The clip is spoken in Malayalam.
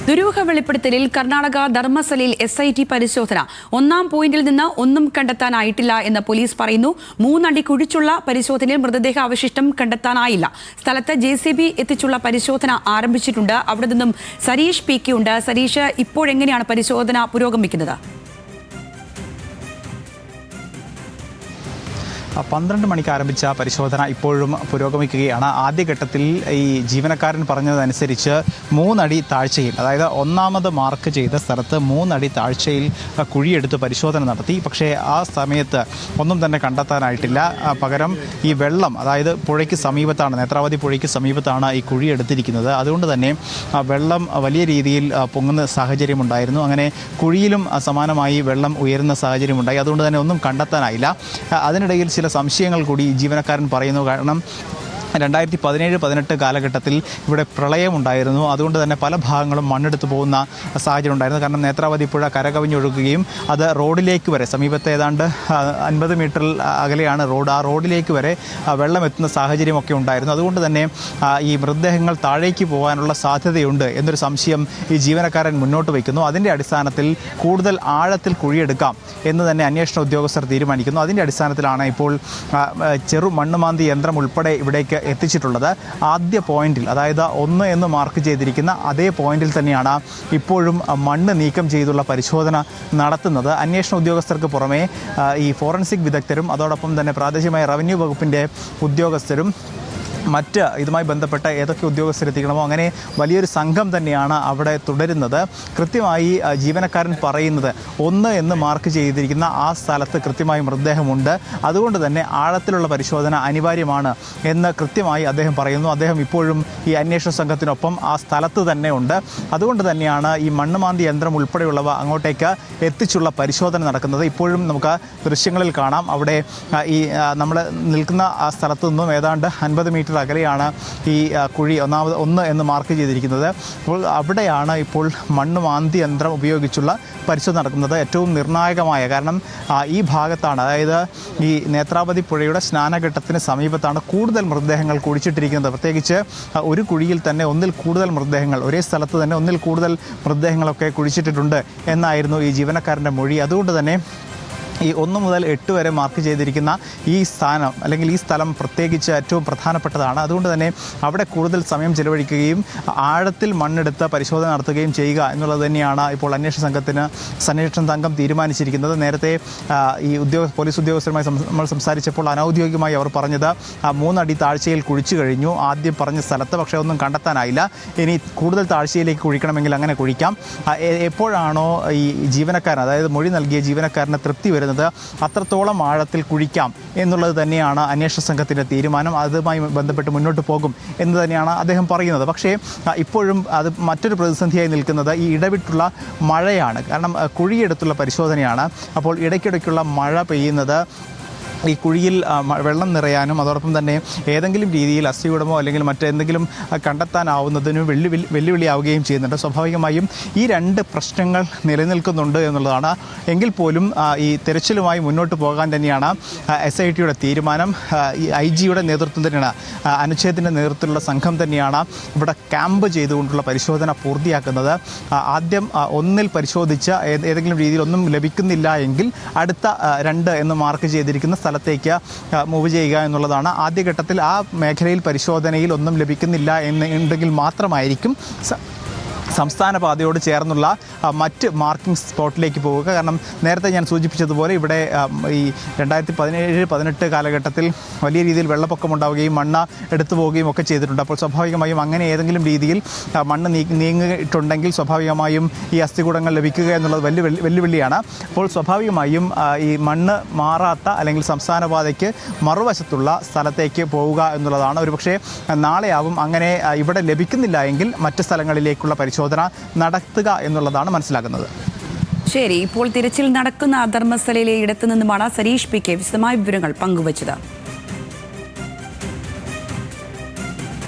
ദുരൂഹ വെളിപ്പെടുത്തലിൽ കർണാടക ധർമ്മസലയിൽ SIT പരിശോധന. ഒന്നാം പോയിന്റിൽ നിന്ന് ഒന്നും കണ്ടെത്താനായിട്ടില്ല എന്ന് പോലീസ് പറയുന്നു. 3 അടി കുഴിച്ചുള്ള പരിശോധനയിൽ മൃതദേഹ അവശിഷ്ടം കണ്ടെത്താനായില്ല. സ്ഥലത്ത് JCB എത്തിച്ചുള്ള പരിശോധന ആരംഭിച്ചിട്ടുണ്ട്. അവിടെ നിന്നും സരീഷ് PK ഉണ്ട്. സരീഷ്, ഇപ്പോഴെങ്ങനെയാണ് പരിശോധന പുരോഗമിക്കുന്നത്? 12 മണിക്ക് ആരംഭിച്ച പരിശോധന ഇപ്പോഴും പുരോഗമിക്കുകയാണ്. ആദ്യഘട്ടത്തിൽ ഈ ജീവനക്കാരൻ പറഞ്ഞതനുസരിച്ച് 3 അടി താഴ്ചയിൽ, അതായത് ഒന്നാമത് മാർക്ക് ചെയ്ത സ്ഥലത്ത് 3 അടി താഴ്ചയിൽ കുഴിയെടുത്ത് പരിശോധന നടത്തി. പക്ഷേ ആ സമയത്ത് ഒന്നും തന്നെ കണ്ടെത്താനായിട്ടില്ല. പകരം ഈ വെള്ളം, അതായത് പുഴയ്ക്ക് സമീപത്താണ്, നേത്രാവതി പുഴയ്ക്ക് സമീപത്താണ് ഈ കുഴിയെടുത്തിരിക്കുന്നത്. അതുകൊണ്ട് തന്നെ വെള്ളം വലിയ രീതിയിൽ പൊങ്ങുന്ന സാഹചര്യമുണ്ടായിരുന്നു. അങ്ങനെ കുഴിയിലും സമാനമായി വെള്ളം ഉയരുന്ന സാഹചര്യമുണ്ടായി. അതുകൊണ്ട് തന്നെ ഒന്നും കണ്ടെത്താനായില്ല. അതിനിടയിൽ ചില സംശയങ്ങൾ കൂടി ജീവനക്കാരൻ പറയുന്നു. കാരണം 2017-18 കാലഘട്ടത്തിൽ ഇവിടെ പ്രളയമുണ്ടായിരുന്നു. അതുകൊണ്ട് തന്നെ പല ഭാഗങ്ങളും മണ്ണെടുത്ത് പോകുന്ന സാഹചര്യം ഉണ്ടായിരുന്നു. കാരണം നേത്രാവതി പുഴ കരകവിഞ്ഞൊഴുകുകയും അത് റോഡിലേക്ക് വരെ, സമീപത്തെ ഏതാണ്ട് 50 മീറ്ററിൽ അകലെയാണ് റോഡ്, ആ റോഡിലേക്ക് വരെ വെള്ളം എത്തുന്ന സാഹചര്യമൊക്കെ ഉണ്ടായിരുന്നു. അതുകൊണ്ട് തന്നെ ഈ മൃതദേഹങ്ങൾ താഴേക്ക് പോകാനുള്ള സാധ്യതയുണ്ട് എന്നൊരു സംശയം ഈ ജീവനക്കാരൻ മുന്നോട്ട് വയ്ക്കുന്നു. അതിൻ്റെ അടിസ്ഥാനത്തിൽ കൂടുതൽ ആഴത്തിൽ കുഴിയെടുക്കാം എന്ന് തന്നെ അന്വേഷണ ഉദ്യോഗസ്ഥർ തീരുമാനിക്കുന്നു. അതിൻ്റെ അടിസ്ഥാനത്തിലാണ് ഇപ്പോൾ ചെറു മണ്ണുമാന്തി യന്ത്രം ഉൾപ്പെടെ ഇവിടേക്ക് എത്തിച്ചിട്ടുള്ളത്. ആദ്യ പോയിന്റിൽ, അതായത് 1 എന്ന് മാർക്ക് ചെയ്തിരിക്കുന്ന അതേ പോയിന്റിൽ തന്നെയാണ് ഇപ്പോഴും മണ്ണ് നീക്കം ചെയ്തുള്ള പരിശോധന നടത്തുന്നത്. അന്വേഷണ ഉദ്യോഗസ്ഥർക്ക് പുറമെ ഈ ഫോറൻസിക് വിദഗ്ധരും അതോടൊപ്പം തന്നെ പ്രാദേശികമായ റവന്യൂ വകുപ്പിൻ്റെ ഉദ്യോഗസ്ഥരും മറ്റ് ഇതുമായി ബന്ധപ്പെട്ട ഏതൊക്കെ ഉദ്യോഗസ്ഥരെത്തിക്കണമോ അങ്ങനെ വലിയൊരു സംഘം തന്നെയാണ് അവിടെ തുടരുന്നത്. കൃത്യമായി ജീവനക്കാരൻ പറയുന്നത് 1 എന്ന് മാർക്ക് ചെയ്തിരിക്കുന്ന ആ സ്ഥലത്ത് കൃത്യമായി മൃതദേഹമുണ്ട്. അതുകൊണ്ട് തന്നെ ആഴത്തിലുള്ള പരിശോധന അനിവാര്യമാണ് എന്ന് കൃത്യമായി അദ്ദേഹം പറയുന്നു. അദ്ദേഹം ഇപ്പോഴും ഈ അന്വേഷണ സംഘത്തിനൊപ്പം ആ സ്ഥലത്ത് തന്നെ ഉണ്ട്. അതുകൊണ്ട് തന്നെയാണ് ഈ മണ്ണുമാന്തി യന്ത്രം ഉൾപ്പെടെയുള്ളവ അങ്ങോട്ടേക്ക് എത്തിച്ചുള്ള പരിശോധന നടക്കുന്നത്. ഇപ്പോഴും നമുക്ക് ദൃശ്യങ്ങളിൽ കാണാം. അവിടെ ഈ നമ്മൾ നിൽക്കുന്ന ആ സ്ഥലത്തു നിന്നും ഏതാണ്ട് 50 മീറ്റർ അകലെയാണ് ഈ കുഴി 1 എന്ന് മാർക്ക് ചെയ്തിരിക്കുന്നത്. അപ്പോൾ അവിടെയാണ് ഇപ്പോൾ മണ്ണുമാന്തി യന്ത്രം ഉപയോഗിച്ചുള്ള പരിശോധന നടക്കുന്നത്. ഏറ്റവും നിർണായകമായ, കാരണം ഈ ഭാഗത്താണ്, അതായത് ഈ നേത്രാവതി പുഴയുടെ സ്നാനഘട്ടത്തിന് സമീപത്താണ് കൂടുതൽ മൃതദേഹങ്ങൾ കുഴിച്ചിട്ടിരിക്കുന്നത്. പ്രത്യേകിച്ച് ഒരു കുഴിയിൽ തന്നെ ഒന്നിൽ കൂടുതൽ മൃതദേഹങ്ങൾ, ഒരേ സ്ഥലത്ത് തന്നെ ഒന്നിൽ കൂടുതൽ മൃതദേഹങ്ങളൊക്കെ കുഴിച്ചിട്ടിട്ടുണ്ട് എന്നായിരുന്നു ഈ ജീവനക്കാരൻ്റെ മൊഴി. അതുകൊണ്ട് തന്നെ ഈ 1 മുതൽ 8 വരെ മാർക്ക് ചെയ്തിരിക്കുന്ന ഈ സ്ഥാനം, അല്ലെങ്കിൽ ഈ സ്ഥലം പ്രത്യേകിച്ച് ഏറ്റവും പ്രധാനപ്പെട്ടതാണ്. അതുകൊണ്ട് തന്നെ അവിടെ കൂടുതൽ സമയം ചെലവഴിക്കുകയും ആഴത്തിൽ മണ്ണെടുത്ത് പരിശോധന നടത്തുകയും ചെയ്യുക എന്നുള്ളത് തന്നെയാണ് ഇപ്പോൾ അന്വേഷണ സംഘം തീരുമാനിച്ചിരിക്കുന്നത്. നേരത്തെ ഈ പോലീസ് ഉദ്യോഗസ്ഥരുമായി നമ്മൾ സംസാരിച്ചപ്പോൾ അനൗദ്യോഗികമായി അവർ പറഞ്ഞത് 3 അടി താഴ്ചയിൽ കുഴിച്ചു കഴിഞ്ഞു ആദ്യം പറഞ്ഞ സ്ഥലത്ത്. പക്ഷേ ഒന്നും കണ്ടെത്താനായില്ല. ഇനി കൂടുതൽ താഴ്ചയിലേക്ക് കുഴിക്കണമെങ്കിൽ അങ്ങനെ കുഴിക്കാം. എപ്പോഴാണോ ഈ ജീവനക്കാരൻ, അതായത് മൊഴി നൽകിയ ജീവനക്കാരന് തൃപ്തി വരുന്നത്, അത്രത്തോളം ആഴത്തിൽ കുഴിക്കാം എന്നുള്ളത് തന്നെയാണ് അന്വേഷണ സംഘത്തിൻ്റെ തീരുമാനം. അതുമായി ബന്ധപ്പെട്ട് മുന്നോട്ട് പോകും എന്ന് തന്നെയാണ് അദ്ദേഹം പറയുന്നത്. പക്ഷേ ഇപ്പോഴും അത് മറ്റൊരു പ്രതിസന്ധിയായി നിൽക്കുന്നത് ഈ ഇടവിട്ടുള്ള മഴയാണ്. കാരണം കുഴിയെടുത്തുള്ള പരിശോധനയാണ്. അപ്പോൾ ഇടയ്ക്കിടയ്ക്കുള്ള മഴ പെയ്യുന്നത് ഈ കുഴിയിൽ വെള്ളം നിറയാനും അതോടൊപ്പം തന്നെ ഏതെങ്കിലും രീതിയിൽ അസ്ഥികൂടമോ അല്ലെങ്കിൽ മറ്റെന്തെങ്കിലും കണ്ടെത്താനാവുന്നതിനും വെല്ലുവിളിയാവുകയും ചെയ്യുന്നുണ്ട്. സ്വാഭാവികമായും ഈ 2 പ്രശ്നങ്ങൾ നിലനിൽക്കുന്നുണ്ട് എന്നുള്ളതാണ്. എങ്കിൽ പോലും ഈ തെരച്ചിലുമായി മുന്നോട്ട് പോകാൻ തന്നെയാണ് SITയുടെ തീരുമാനം. ഈ IG-യുടെ നേതൃത്വം തന്നെയാണ്, അനുച്ഛേദത്തിൻ്റെ നേതൃത്വത്തിലുള്ള സംഘം തന്നെയാണ് ഇവിടെ ക്യാമ്പ് ചെയ്തുകൊണ്ടുള്ള പരിശോധന പൂർത്തിയാക്കുന്നത്. ആദ്യം 1-ൽ പരിശോധിച്ച് ഏതെങ്കിലും രീതിയിൽ ഒന്നും ലഭിക്കുന്നില്ല എങ്കിൽ അടുത്ത 2 എന്ന് മാർക്ക് ചെയ്തിരിക്കുന്ന സ്ഥലത്തേക്ക് മൂവ് ചെയ്യുക എന്നുള്ളതാണ്. ആദ്യഘട്ടത്തിൽ ആ മേഖലയിൽ പരിശോധനയിൽ ഒന്നും ലഭിക്കുന്നില്ല എന്നുണ്ടെങ്കിൽ മാത്രമായിരിക്കും സംസ്ഥാന പാതയോട് ചേർന്നുള്ള മറ്റ് മാർക്കിംഗ് സ്പോട്ടിലേക്ക് പോവുക. കാരണം നേരത്തെ ഞാൻ സൂചിപ്പിച്ചതുപോലെ ഇവിടെ ഈ 2017-18 കാലഘട്ടത്തിൽ വലിയ രീതിയിൽ വെള്ളപ്പൊക്കം ഉണ്ടാവുകയും മണ്ണ് എടുത്തു പോവുകയും ഒക്കെ ചെയ്തിട്ടുണ്ട്. അപ്പോൾ സ്വാഭാവികമായും അങ്ങനെ ഏതെങ്കിലും രീതിയിൽ മണ്ണ് നീങ്ങിയിട്ടുണ്ടെങ്കിൽ സ്വാഭാവികമായും ഈ അസ്ഥികൂടങ്ങൾ ലഭിക്കുക എന്നുള്ളത് വെല്ലുവിളിയാണ്. അപ്പോൾ സ്വാഭാവികമായും ഈ മണ്ണ് മാറാത്ത അല്ലെങ്കിൽ സംസ്ഥാന പാതയ്ക്ക് മറുവശത്തുള്ള സ്ഥലത്തേക്ക് പോവുക എന്നുള്ളതാണ്. ഒരുപക്ഷെ നാളെയാവും അങ്ങനെ ഇവിടെ ലഭിക്കുന്നില്ല എങ്കിൽ മറ്റ് സ്ഥലങ്ങളിലേക്കുള്ള പരിശോധന നടത്തുക എന്നുള്ളതാണ് മനസ്സിലാക്കുന്നത്. ശരി, ഇപ്പോൾ തിരച്ചിൽ നടക്കുന്ന ധർമ്മസ്ഥലയിലെ ഇടത്തു നിന്നുമാണ് സരീഷ് PK വിശദമായ വിവരങ്ങൾ പങ്കുവച്ചത്.